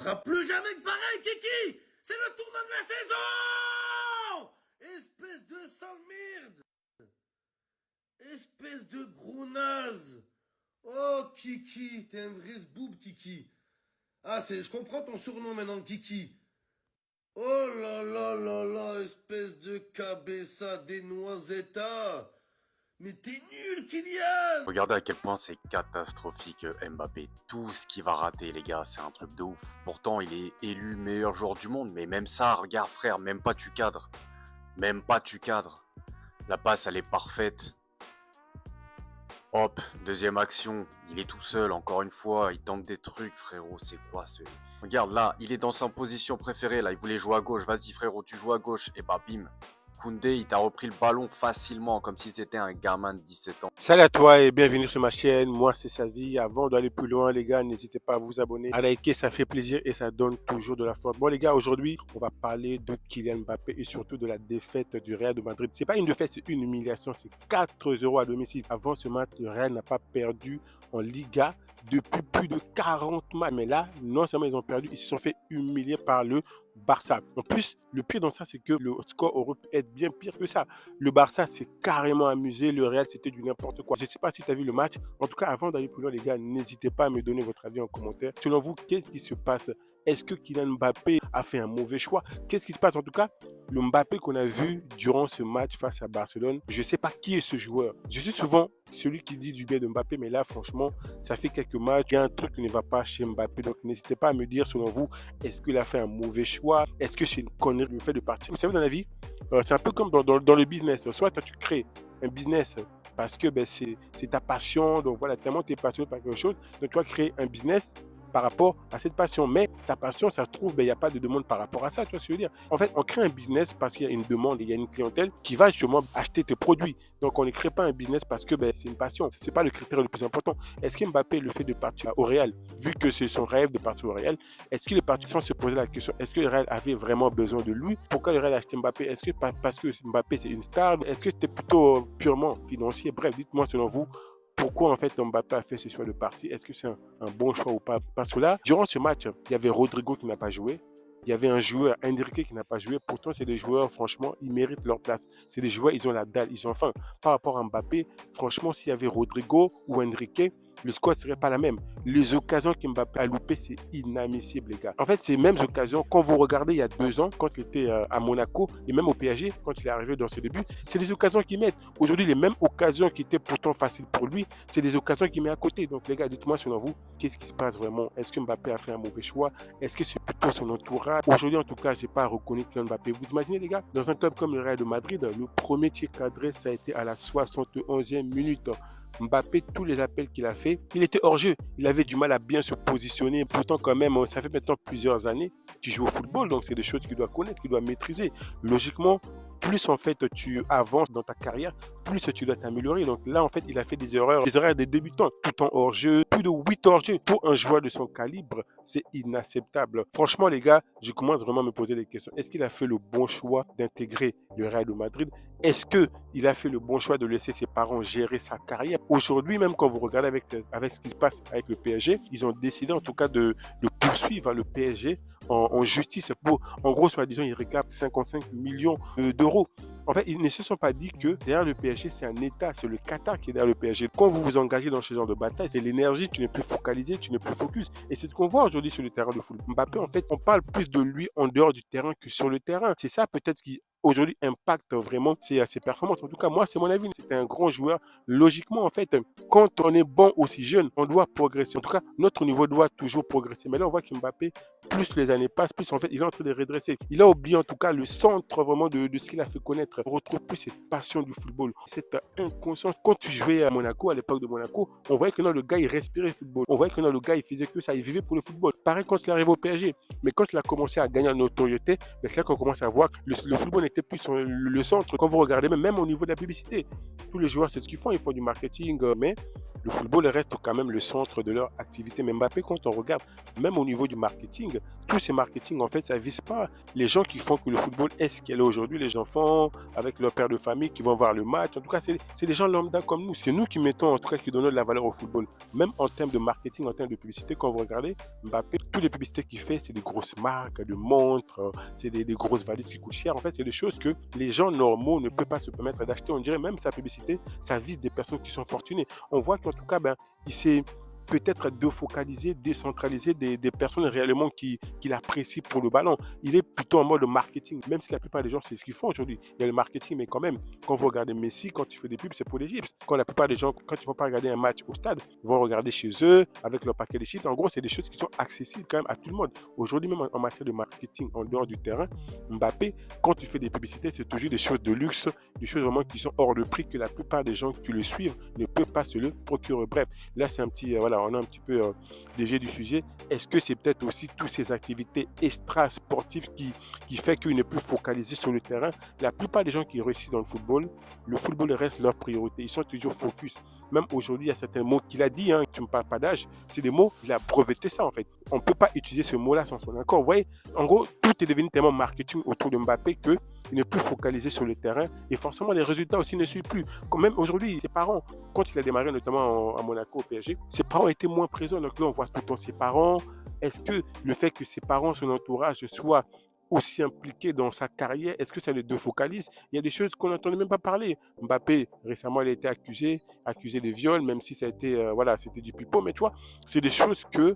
sera plus jamais pareil, Kiki. C'est le tournant de la saison. Espèce de sale merde. Espèce de gros naze. Oh, Kiki, t'es un vrai zboob, Kiki. Ah, je comprends ton surnom maintenant, Kiki. Oh là là là là, espèce de cabeza des noisettes. Mais t'es nul, Kylian. Regardez à quel point c'est catastrophique Mbappé. Tout ce qu'il va rater, les gars, c'est un truc de ouf. Pourtant, il est élu meilleur joueur du monde, mais même ça, regarde frère, même pas tu cadres. Même pas tu cadres. La passe, elle est parfaite. Hop, deuxième action, il est tout seul, encore une fois, il tente des trucs, frérot, c'est quoi ce... Regarde, là, il est dans sa position préférée, là, il voulait jouer à gauche, vas-y frérot, tu joues à gauche, et bah bim. Koundé, il t'a repris le ballon facilement, comme si c'était un gamin de 17 ans. Salut à toi et bienvenue sur ma chaîne, moi c'est Savi. Avant d'aller plus loin les gars, n'hésitez pas à vous abonner, à liker, ça fait plaisir et ça donne toujours de la force. Bon les gars, aujourd'hui on va parler de Kylian Mbappé et surtout de la défaite du Real de Madrid. C'est pas une défaite, c'est une humiliation, c'est 4-0 à domicile. Avant ce match, le Real n'a pas perdu en Liga depuis plus de 40 matchs. Mais là, non seulement ils ont perdu, ils se sont fait humilier par le Barça. En plus, le pire dans ça, c'est que le score aurait pu être bien pire que ça. Le Barça s'est carrément amusé, le Real c'était du n'importe quoi. Je ne sais pas si tu as vu le match. En tout cas, avant d'aller plus loin, les gars, n'hésitez pas à me donner votre avis en commentaire. Selon vous, qu'est-ce qui se passe? Est-ce que Kylian Mbappé a fait un mauvais choix? Qu'est-ce qui se passe? En tout cas, le Mbappé qu'on a vu durant ce match face à Barcelone, je ne sais pas qui est ce joueur. Je suis souvent celui qui dit du bien de Mbappé, mais là, franchement, ça fait quelques matchs. Il y a un truc qui ne va pas chez Mbappé. Donc, n'hésitez pas à me dire, selon vous, est-ce qu'il a fait un mauvais choix? Est-ce que c'est une connerie le fait de partir? Vous savez, dans la vie, c'est un peu comme dans le business. Soit toi, tu crées un business parce que c'est ta passion. Donc, voilà, tellement tu es passionné par quelque chose. Donc, tu vas créer un business par rapport à cette passion. Mais ta passion, ça se trouve, il n'y a pas de demande par rapport à ça, tu vois ce que je veux dire. En fait, on crée un business parce qu'il y a une demande, il y a une clientèle qui va justement acheter tes produits. Donc, on ne crée pas un business parce que c'est une passion. Ce n'est pas le critère le plus important. Est-ce que Mbappé, le fait de partir au Real, vu que c'est son rêve de partir au Real, est-ce qu'il est parti sans se poser la question, est-ce que le Real avait vraiment besoin de lui? Pourquoi le Real a acheté Mbappé? Est-ce que parce que Mbappé, c'est une star? Est-ce que c'était plutôt purement financier? Bref, dites-moi selon vous, pourquoi en fait Mbappé a fait ce choix de partie? Est-ce que c'est un bon choix ou pas? Parce que là, durant ce match, il y avait Rodrigo qui n'a pas joué. Il y avait un joueur, Enrique, qui n'a pas joué. Pourtant, c'est des joueurs, franchement, ils méritent leur place. C'est des joueurs, ils ont la dalle, ils ont faim. Par rapport à Mbappé, franchement, s'il y avait Rodrigo ou Enrique, le score ne serait pas la même. Les occasions que Mbappé a loupées, c'est inadmissible, les gars. En fait, ces mêmes occasions, quand vous regardez il y a 2 ans, quand il était à Monaco et même au PSG, quand il est arrivé dans ce début, c'est des occasions qu'il met. Aujourd'hui, les mêmes occasions qui étaient pourtant faciles pour lui, c'est des occasions qu'il met à côté. Donc, les gars, dites-moi selon vous, qu'est-ce qui se passe vraiment? Est-ce que Mbappé a fait un mauvais choix? Est-ce que c'est plutôt son entourage? Aujourd'hui, en tout cas, je n'ai pas reconnu Kylian Mbappé. Vous imaginez, les gars, dans un club comme le Real de Madrid, le premier tir cadré, ça a été à la 71e minute. Mbappé, tous les appels qu'il a fait, il était hors jeu. Il avait du mal à bien se positionner. Pourtant, quand même, ça fait maintenant plusieurs années qu'il joue au football. Donc, c'est des choses qu'il doit connaître, qu'il doit maîtriser. Logiquement, plus en fait tu avances dans ta carrière, plus tu dois t'améliorer. Donc là, en fait, il a fait des erreurs des débutants, tout en hors-jeu, plus de 8 hors-jeu. Pour un joueur de son calibre, c'est inacceptable. Franchement, les gars, je commence vraiment à me poser des questions. Est-ce qu'il a fait le bon choix d'intégrer le Real de Madrid? Est-ce qu'il a fait le bon choix de laisser ses parents gérer sa carrière? Aujourd'hui, même quand vous regardez avec ce qui se passe avec le PSG, ils ont décidé en tout cas de poursuivre le PSG en justice. En gros, soi-disant, ils réclament 55 millions d'euros. En fait, ils ne se sont pas dit que derrière le PSG, c'est un État, c'est le Qatar qui est derrière le PSG. Quand vous vous engagez dans ce genre de bataille, c'est l'énergie, tu n'es plus focalisé, tu n'es plus focus. Et c'est ce qu'on voit aujourd'hui sur le terrain de foot. Mbappé, en fait, on parle plus de lui en dehors du terrain que sur le terrain. C'est ça peut-être qui aujourd'hui impacte vraiment ses performances. En tout cas, moi, c'est mon avis. C'est un grand joueur. Logiquement, en fait, quand on est bon aussi jeune, on doit progresser. En tout cas, notre niveau doit toujours progresser. Mais là, on voit que Mbappé, plus les années passent, plus en fait, il est en train de redresser. Il a oublié en tout cas le centre vraiment de ce qu'il a fait connaître. On retrouve plus cette passion du football, cette inconscience. Quand tu jouais à Monaco, à l'époque de Monaco, on voyait que non, le gars, il respirait le football. On voyait que non, le gars, il faisait que ça, il vivait pour le football. Pareil quand il est arrivé au PSG. Mais quand il a commencé à gagner en notoriété, c'est là qu'on commence à voir que le football n'était plus le centre. Quand vous regardez, même au niveau de la publicité, tous les joueurs, c'est ce qu'ils font du marketing, mais Le football reste quand même le centre de leur activité. Mais Mbappé, quand on regarde, même au niveau du marketing, tous ces marketing, en fait, ça vise pas les gens qui font que le football est ce qu'elle est aujourd'hui, les enfants avec leur père de famille qui vont voir le match. En tout cas, c'est des gens lambda comme nous. C'est nous qui mettons, en tout cas, qui donnons de la valeur au football. Même en termes de marketing, en termes de publicité, quand vous regardez, Mbappé, toutes les publicités qu'il fait, c'est des grosses marques de montres, c'est des grosses valises qui coûtent cher. En fait, c'est des choses que les gens normaux ne peuvent pas se permettre d'acheter. On dirait même sa publicité, ça vise des personnes qui sont fortunées. On voit qu'en tout cas, il s'est peut-être défocaliser, décentraliser des personnes réellement qui l'apprécient pour le ballon. Il est plutôt en mode marketing, même si la plupart des gens, c'est ce qu'ils font aujourd'hui. Il y a le marketing, mais quand même, quand vous regardez Messi, quand il fait des pubs, c'est pour les chips. Quand la plupart des gens, quand ils ne vont pas regarder un match au stade, ils vont regarder chez eux avec leur paquet de chips. En gros, c'est des choses qui sont accessibles quand même à tout le monde. Aujourd'hui, même en matière de marketing, en dehors du terrain, Mbappé, quand il fait des publicités, c'est toujours des choses de luxe, des choses vraiment qui sont hors de prix, que la plupart des gens qui le suivent ne peuvent pas se le procurer. Bref, là, c'est un petit, voilà, on a un petit peu dévié du sujet. Est-ce que c'est peut-être aussi toutes ces activités extra-sportives qui fait qu'il n'est plus focalisé sur le terrain? La plupart des gens qui réussissent dans le football reste leur priorité. Ils sont toujours focus. Même aujourd'hui, il y a certains mots qu'il a dit, hein, tu ne me parles pas d'âge, c'est des mots, il a breveté ça en fait. On ne peut pas utiliser ce mot-là sans son accord. Vous voyez, en gros, tout est devenu tellement marketing autour de Mbappé qu'il n'est plus focalisé sur le terrain et forcément les résultats aussi ne suivent plus. Quand même aujourd'hui, ses parents, quand il a démarré notamment à Monaco au PSG, ses parents étaient moins présents. Donc là, on voit tout le temps ses parents. Est-ce que le fait que ses parents, son entourage soient aussi impliqués dans sa carrière, est-ce que ça le défocalise? Il y a des choses qu'on n'entendait même pas parler. Mbappé, récemment, il a été accusé de viol, même si ça a été, voilà, c'était du pipeau. Mais tu vois, c'est des choses que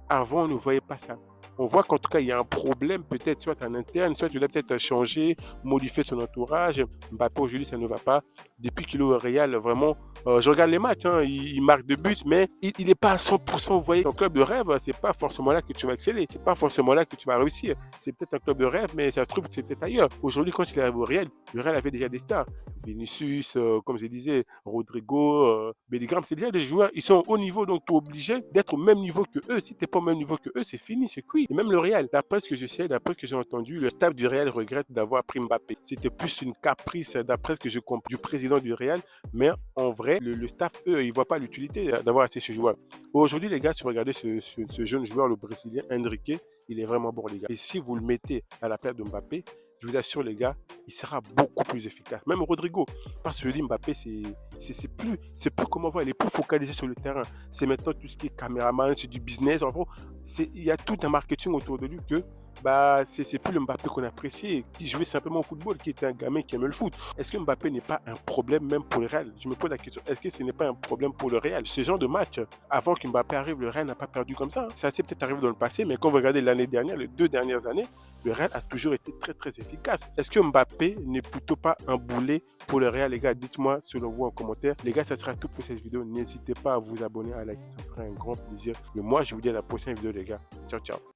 avant on ne voyait pas ça. On voit qu'en tout cas, il y a un problème, peut-être soit en interne, soit il a peut-être changé, modifié son entourage. Mbappé, aujourd'hui, ça ne va pas. Depuis qu'il est au Real, vraiment, je regarde les matchs, hein, il marque de buts, mais il n'est pas à 100%. Vous voyez, ton club de rêve, c'est pas forcément là que tu vas exceller. C'est pas forcément là que tu vas réussir. C'est peut-être un club de rêve, mais ça se trouve, c'est peut-être ailleurs. Aujourd'hui, quand il est arrivé au Real, le Real avait déjà des stars. Vinicius, comme je disais, Rodrigo, Bellingham, c'est déjà des joueurs, ils sont au haut niveau, donc tu es obligé d'être au même niveau que eux. Si tu n'es pas au même niveau que eux, c'est fini, c'est cuit. Et même le Real, d'après ce que je sais, d'après ce que j'ai entendu, le staff du Real regrette d'avoir pris Mbappé. C'était plus une caprice, d'après ce que je comprends, du président du Real, mais en vrai, le staff, eux, ils ne voient pas l'utilité d'avoir acheté ce joueur. Aujourd'hui, les gars, si vous regardez ce jeune joueur, le Brésilien, Enrique, il est vraiment bon, les gars. Et si vous le mettez à la place de Mbappé, je vous assure, les gars, il sera beaucoup plus efficace. Même Rodrigo, parce que je dis Mbappé, c'est plus comment voir, il est plus focalisé sur le terrain. C'est maintenant tout ce qui est caméraman, c'est du business. En gros, il y a tout un marketing autour de lui que c'est plus le Mbappé qu'on appréciait, qui jouait simplement au football, qui était un gamin qui aimait le foot. Est-ce que Mbappé n'est pas un problème même pour le Real? Je me pose la question, est-ce que ce n'est pas un problème pour le Real? Ce genre de match, avant que Mbappé arrive, le Real n'a pas perdu comme ça. Ça s'est peut-être arrivé dans le passé, mais quand vous regardez l'année dernière, les 2 dernières années, le Real a toujours été très très efficace. Est-ce que Mbappé n'est plutôt pas un boulet pour le Real, les gars? Dites-moi selon vous en commentaire. Les gars, ça sera tout pour cette vidéo. N'hésitez pas à vous abonner, à liker, ça me ferait un grand plaisir. Et moi, je vous dis à la prochaine vidéo, les gars. Ciao, ciao.